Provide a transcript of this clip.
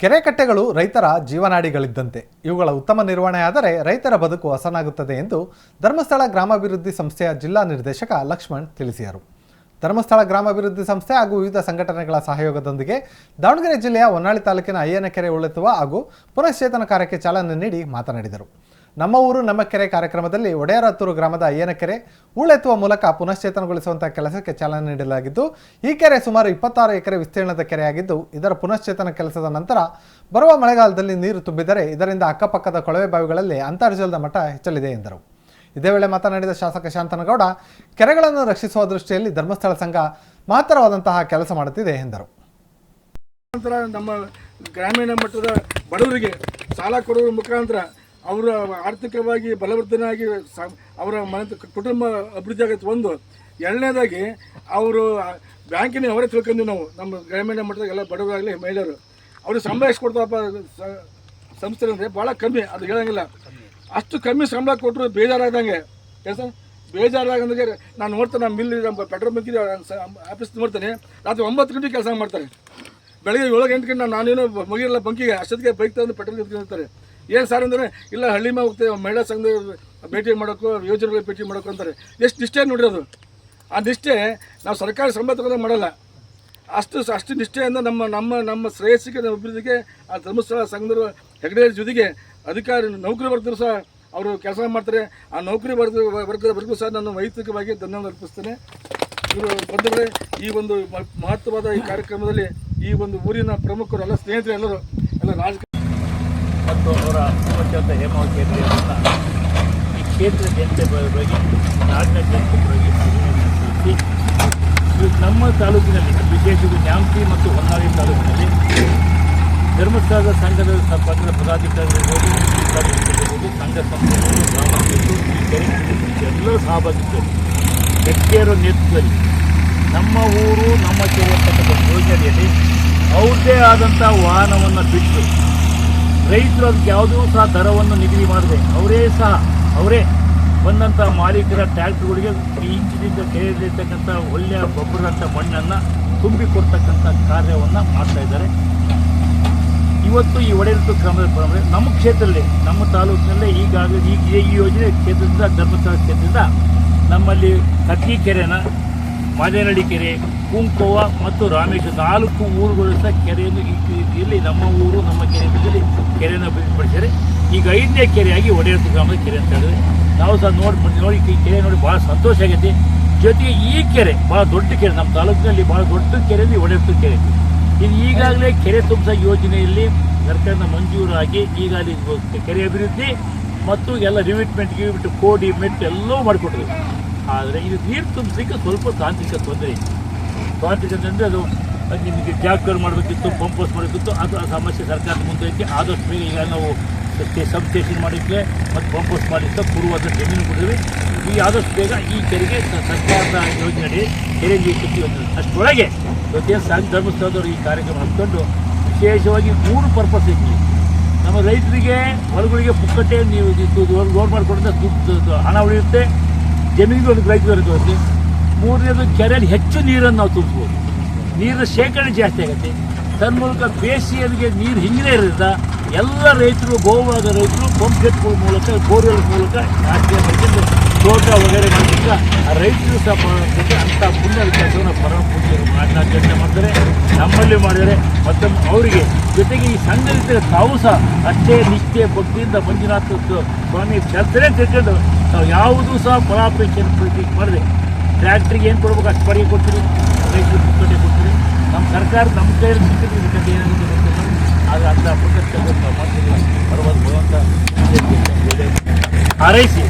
ಕೆರೆ ಕಟ್ಟೆಗಳು ರೈತರ ಜೀವನಾಡಿಗಳಿದ್ದಂತೆ. ಇವುಗಳ ಉತ್ತಮ ನಿರ್ವಹಣೆಯಾದರೆ ರೈತರ ಬದುಕು ಹಸನಾಗುತ್ತದೆ ಎಂದು ಧರ್ಮಸ್ಥಳ ಗ್ರಾಮಾಭಿವೃದ್ಧಿ ಸಂಸ್ಥೆಯ ಜಿಲ್ಲಾ ನಿರ್ದೇಶಕ ಲಕ್ಷ್ಮಣ್ ತಿಳಿಸಿದರು. ಧರ್ಮಸ್ಥಳ ಗ್ರಾಮಾಭಿವೃದ್ಧಿ ಸಂಸ್ಥೆ ಹಾಗೂ ವಿವಿಧ ಸಂಘಟನೆಗಳ ಸಹಯೋಗದೊಂದಿಗೆ ದಾವಣಗೆರೆ ಜಿಲ್ಲೆಯ ಹೊನ್ನಾಳಿ ತಾಲೂಕಿನ ಅಯ್ಯನಕೆರೆ ಉಳೆತ್ತುವ ಹಾಗೂ ಪುನಶ್ಚೇತನ ಕಾರ್ಯಕ್ಕೆ ಚಾಲನೆ ನೀಡಿ ಮಾತನಾಡಿದರು. ನಮ್ಮ ಊರು ನಮ್ಮ ಕೆರೆ ಕಾರ್ಯಕ್ರಮದಲ್ಲಿ ಒಡೆಯರತ್ತೂರು ಗ್ರಾಮದ ಅಯ್ಯನಕೆರೆ ಉಳೆತ್ತುವ ಮೂಲಕ ಪುನಶ್ಚೇತನಗೊಳಿಸುವಂತಹ ಕೆಲಸಕ್ಕೆ ಚಾಲನೆ ನೀಡಲಾಗಿದ್ದು, ಈ ಕೆರೆ ಸುಮಾರು 26 ಎಕರೆ ವಿಸ್ತೀರ್ಣದ ಕೆರೆಯಾಗಿದ್ದು, ಇದರ ಪುನಶ್ಚೇತನ ಕೆಲಸದ ನಂತರ ಬರುವ ಮಳೆಗಾಲದಲ್ಲಿ ನೀರು ತುಂಬಿದರೆ ಇದರಿಂದ ಅಕ್ಕಪಕ್ಕದ ಕೊಳವೆ ಬಾವಿಗಳಲ್ಲಿ ಅಂತರ್ಜಲದ ಮಟ್ಟ ಹೆಚ್ಚಲಿದೆ ಎಂದರು. ಇದೇ ವೇಳೆ ಮಾತನಾಡಿದ ಶಾಸಕ ಶಾಂತನಗೌಡ, ಕೆರೆಗಳನ್ನು ರಕ್ಷಿಸುವ ದೃಷ್ಟಿಯಲ್ಲಿ ಧರ್ಮಸ್ಥಳ ಸಂಘ ಮಹತ್ತರವಾದಂತಹ ಕೆಲಸ ಮಾಡುತ್ತಿದೆ ಎಂದರು. ನಮ್ಮ ಗ್ರಾಮೀಣ ಮಟ್ಟದ ಬಡವರಿಗೆ ಸಾಲ ಕೊಡುವ ಮುಖಾಂತರ ಅವರ ಆರ್ಥಿಕವಾಗಿ ಬಲವರ್ಧನೆಯಾಗಿ ಅವರ ಮನೆ ಕುಟುಂಬ ಅಭಿವೃದ್ಧಿ ಆಗುತ್ತೆ. ಒಂದು ಎರಡನೇದಾಗಿ ಅವರು ಬ್ಯಾಂಕಿನ ಅವರೇ ತಿಳ್ಕೊಂಡು ನಾವು ನಮ್ಮ ಗ್ರಾಮೀಣ ಮಟ್ಟದ ಎಲ್ಲ ಬಡವರಾಗಲಿ ಮಹಿಳೆಯರು ಅವರು ಸಂಬಳ ಎಷ್ಟು ಕೊಡ್ತಾರಪ್ಪ ಸಂಸ್ಥೆ ಅಂದರೆ ಭಾಳ ಕಮ್ಮಿ, ಅದು ಹೇಳೋಂಗಿಲ್ಲ. ಅಷ್ಟು ಕಮ್ಮಿ ಸಂಬಳ ಕೊಟ್ಟರು ಬೇಜಾರಾದಂಗೆ ಕೆಲಸ ಬೇಜಾರಾಗಂದ್ರೆ ನಾನು ನೋಡ್ತೇನೆ. ನಮ್ಮ ಮಿಲ್ ನಮ್ಮ ಪೆಟ್ರೋಲ್ ಬಂಕಿದೆ ಆಫೀಸ್ ನೋಡ್ತೇನೆ, ರಾತ್ರಿ 9 ಗಂಟೆಗೆ ಕೆಲಸ ಮಾಡ್ತಾರೆ. ಬೆಳಗ್ಗೆ 7-8 ಗಂಟೆ ನಾನೇನು ಮುಗಿರಲ್ಲ ಬಂಕಿಗೆ, ಅಷ್ಟೊತ್ತಿಗೆ ಬೈಕ್ ತಂದು ಪೆಟ್ರೋಲ್ ಇರ್ತಾರೆ. ಏನು ಸರ್ ಅಂದರೆ ಇಲ್ಲ ಹಳ್ಳಿ ಮೇಲೆ ಹೋಗ್ತೇವೆ, ಮಹಿಳಾ ಸಂಘದ ಭೇಟಿ ಮಾಡೋಕ್ಕೂ ಯೋಜನೆಗಳ ಭೇಟಿ ಮಾಡೋಕ್ಕೂ ಅಂತಾರೆ. ಎಷ್ಟು ನಿಷ್ಠೆ ನೋಡಿರೋದು. ಆ ನಿಷ್ಠೆ ನಾವು ಸರ್ಕಾರಿ ಸಂಬಳ ತಗೊಂಡು ಮಾಡಲ್ಲ. ಅಷ್ಟು ನಿಷ್ಠೆಯಿಂದ ನಮ್ಮ ಶ್ರೇಯಸ್ಸಿಗೆ, ನಮ್ಮ ಅಭಿವೃದ್ಧಿಗೆ ಆ ಧರ್ಮಸ್ಥಳ ಸಂಘದ ಹೆಗ್ಡೆ ಜೊತೆಗೆ ಅಧಿಕಾರಿ ನೌಕರಿ ವರ್ಗರು ಸಹ ಅವರು ಕೆಲಸ ಮಾಡ್ತಾರೆ. ಆ ನೌಕರಿ ವರ್ಗದವರೆಗೂ ಸಹ ನಾನು ವೈಯಕ್ತಿಕವಾಗಿ ಧನ್ಯವಾದ ಅರ್ಪಿಸ್ತೇನೆ. ಇವರು ಬಂಧುಗಳೇ, ಈ ಒಂದು ಮಹತ್ವವಾದ ಈ ಕಾರ್ಯಕ್ರಮದಲ್ಲಿ ಈ ಒಂದು ಊರಿನ ಪ್ರಮುಖರು ಎಲ್ಲ ಸ್ನೇಹಿತರು ಎಲ್ಲ ರಾಜಕಾರಣ ಮತ್ತು ಅವರ ಪೂರ್ವಜಾತ ಹೇಮಾವತಿ ಅವರನ್ನು ಈ ಕ್ಷೇತ್ರ ಜನತೆ ಪರವಾಗಿ, ನಾಡಿನ ಜನತೆ ಪರವಾಗಿ ತಿಳಿಸಿ, ನಮ್ಮ ತಾಲೂಕಿನಲ್ಲಿ ವಿಶೇಷವಾಗಿ ನ್ಯಾಮತಿ ಮತ್ತು ಹೊನ್ನಾಳಿ ತಾಲೂಕಿನಲ್ಲಿ ಧರ್ಮಸ್ಥಳದ ಸಂಘದ ಪದಾಧಿಕಾರಿಗಳಿರ್ಬೋದು, ಸಂಘ ಸಂಸ್ಥೆಗಳು, ಗ್ರಾಮಸ್ಥರು, ಈ ಕೆರೆ ಎಲ್ಲರೂ ಸಹಭಾಗಿತ್ವದಲ್ಲಿ ವ್ಯಕ್ತಿಯರ ನೇತೃತ್ವದಲ್ಲಿ ನಮ್ಮ ಊರು ನಮ್ಮ ಕೆರೆ ಅಂತಕ್ಕಂಥ ಯೋಜನೆಯಲ್ಲಿ ಅವ್ರದ್ದೇ ಆದಂಥ ವಾಹನವನ್ನು ಬಿಟ್ಟು ರೈತರು ಅದಕ್ಕೆ ಯಾವುದೂ ಸಹ ದರವನ್ನು ನಿಗದಿ ಮಾಡದೆ ಅವರೇ ಬಂದಂಥ ಮಾಲೀಕರ ಟ್ರ್ಯಾಕ್ಟರ್ಗಳಿಗೆ ಇಂಚಿನಿಂದ ಕೆರೆಯಲ್ಲಿರ್ತಕ್ಕಂಥ ಒಳ್ಳೆಯ ಗೊಬ್ಬರದಂಥ ಮಣ್ಣನ್ನು ತುಂಬಿಕೊಡ್ತಕ್ಕಂಥ ಕಾರ್ಯವನ್ನು ಮಾಡ್ತಾಯಿದ್ದಾರೆ. ಇವತ್ತು ಈ ಒಡೆಯರತ್ತೂರು ಗ್ರಾಮದ ಪರಂಪರೆ ನಮ್ಮ ಕ್ಷೇತ್ರದಲ್ಲಿ, ನಮ್ಮ ತಾಲೂಕಿನಲ್ಲೇ ಈಗಾಗಲೇ ಈ ಯೋಜನೆ ಕ್ಷೇತ್ರದಿಂದ ಧರ್ಮಸ್ಥಳ ಕ್ಷೇತ್ರದಿಂದ ನಮ್ಮಲ್ಲಿ ಕಟ್ಟಿ ಕೆರೆನ, ಮಾದೇನಹಳ್ಳಿ ಕೆರೆ, ಕುಂಕೋವ ಮತ್ತು ರಾಮೇಶ್ವರ 4 ಊರುಗಳು ಸಹ ಕೆರೆಯನ್ನು ಇಲ್ಲಿ ನಮ್ಮ ಊರು ನಮ್ಮ ಕೆರೆಯಲ್ಲಿ ಕೆರೆಯನ್ನು ಅಭಿವೃದ್ಧಿಪಡಿಸಿದರೆ ಈಗ 5ನೇ ಕೆರೆಯಾಗಿ ಒಡೆಯರತ್ತೂರು ಗ್ರಾಮದ ಕೆರೆ ಅಂತ ಹೇಳಿದ್ರೆ ನಾವು ಸಹ ನೋಡಿ ಈ ಕೆರೆ ನೋಡಿ ಭಾಳ ಸಂತೋಷ ಆಗೈತಿ. ಜೊತೆಗೆ ಈ ಕೆರೆ ಭಾಳ ದೊಡ್ಡ ಕೆರೆ, ನಮ್ಮ ತಾಲೂಕಿನಲ್ಲಿ ಭಾಳ ದೊಡ್ಡ ಕೆರೆಯಲ್ಲಿ ಒಡೆಯರತ್ತೂರು ಕೆರೆ. ಇದು ಈಗಾಗಲೇ ಕೆರೆ ತುಂಬಿಸೋ ಯೋಜನೆಯಲ್ಲಿ ಸರ್ಕಾರದ ಮಂಜೂರಾಗಿ ಈಗಾಗಲೇ ಕೆರೆ ಅಭಿವೃದ್ಧಿ ಮತ್ತು ಎಲ್ಲ ರಿವಿಟ್ಮೆಂಟ್ ಕೋಡಿ ಮೆಟ್ಟು ಎಲ್ಲವೂ ಮಾಡಿಕೊಟ್ಟಿದೆ. ಆದರೆ ಇದು ನೀರು ತುಂಬಿಸಲಿಕ್ಕೆ ಸ್ವಲ್ಪ ತಾಂತ್ರಿಕ ತೊಂದರೆ ಇದೆ. ಅಂದರೆ ಅದು ನಿಮಗೆ ಜಾಗರ್ ಮಾಡಬೇಕಿತ್ತು, ಪಂಪ್ ಹೌಸ್ ಮಾಡಬೇಕಿತ್ತು, ಅದು ಆ ಸಮಸ್ಯೆ ಸರ್ಕಾರದ ಮುಂದೆ ಐತಿ. ಆದಷ್ಟು ಬೇಗ ಈಗ ನಾವು ಸಬ್ ಸ್ಟೇಷನ್ ಮಾಡಿಕ್ಕೆ ಮತ್ತು ಪಂಪ್ ಹೌಸ್ ಮಾಡಲಿಕ್ಕೆ ಪೂರ್ವದ ಜಮೀನು ಕೊಟ್ಟಿದ್ವಿ. ಈ ಆದಷ್ಟು ಬೇಗ ಈ ಕೆರೆಗೆ ಸರ್ಕಾರದ ಯೋಜನೆ ಕೆರೆ ನೀರು ತುಂಬಿಸಿ ಯೋಜನೆ ಅಷ್ಟರೊಳಗೆ ಇವತ್ತೇನು ಸಂಘ ಧರ್ಮಸ್ಥಳದವರು ಈ ಕಾರ್ಯಕ್ರಮ ಹಮ್ಮಿಕೊಂಡು ವಿಶೇಷವಾಗಿ 3 ಪರ್ಪಸ್ ಐತಿ. ನಮ್ಮ ರೈತರಿಗೆ ಹೊಲಗಳಿಗೆ ಪುಕ್ಕಟ್ಟೆ ನೀವು ರೋಡ್ ಮಾಡಿಕೊಡಿದ್ರೆ ದುಡ್ಡು ಹಣ ಉಳಿಯುತ್ತೆ, ಜಮೀನಿಗೆ ಒಂದು ರೈತರು ಬರುತ್ತೆ. 3ನೇದು ಕೆರೆಯಲ್ಲಿ ಹೆಚ್ಚು ನೀರನ್ನು ನಾವು ತುಂಬಿಸ್ಬೋದು, ನೀರಿನ ಶೇಖರಣೆ ಜಾಸ್ತಿ ಆಗುತ್ತೆ. ತನ್ಮೂಲಕ ಬೇಸಿಗೆಗೆ ನೀರು ಹಿಂಗೇ ಇರೋದ್ರಿಂದ ಎಲ್ಲ ರೈತರು, ಬಹುಭಾಗದ ರೈತರು ಪಂಪ್ ಸೆಟ್ಗಳ ಮೂಲಕ, ಬೋರ್ವೆಲ್ ಮೂಲಕ ಜಾಸ್ತಿ ತೋಟ ವಗೈರೆ ಮಾಡಲಿಕ್ಕೆ ಆ ರೈತರು ಸಹ ಅಂಥ ಪುಣ್ಯದ ಕೆಲಸವನ್ನು ಪರಮ ಪೂಜೆಯರು ನಾಡಿನಾದ್ಯಂತ ಮಾಡ್ತಾರೆ, ನಮ್ಮಲ್ಲಿ ಮಾಡಿದರೆ. ಮತ್ತು ಅವರಿಗೆ ಜೊತೆಗೆ ಈ ಸಂಘದಿಂದ ತಾವು ಸಹ ಅಷ್ಟೇ ನಿಷ್ಠೆ ಭಕ್ತಿಯಿಂದ ಮಂಜುನಾಥ ಸ್ವಾಮಿ ಚರ್ಚನೆ ತಿಳ್ಕೊಂಡು ನಾವು ಯಾವುದೂ ಸಹ ಫಲಾಪೇಕ್ಷೆಯನ್ನು ಮಾಡಿದೆ ಟ್ರ್ಯಾಕ್ಟ್ರಿಗೆ ಏನು ಕೊಡ್ಬೇಕು ಅಷ್ಟು ಬಾಡಿಗೆ ಕೊಡ್ತೀರಿ, ರೈತರಿಗೆ ಪುಕ್ಕಟ್ಟೆ ಕೊಡ್ತೀರಿ. ನಮ್ಮ ಸರ್ಕಾರ ನಮ್ಮ ಕೈಯಲ್ಲಿ ಸಿಕ್ಕಿದ್ರೆ ಇದಕ್ಕೆ ಏನಾಗುತ್ತೆ ಆದರೆ ಅಂಥ ಪುಕ್ಕಟ್ಟೆ ಮಾಡ್ತೀವಿ. ಬರುವಂಥ ಹಾರೈಸಿ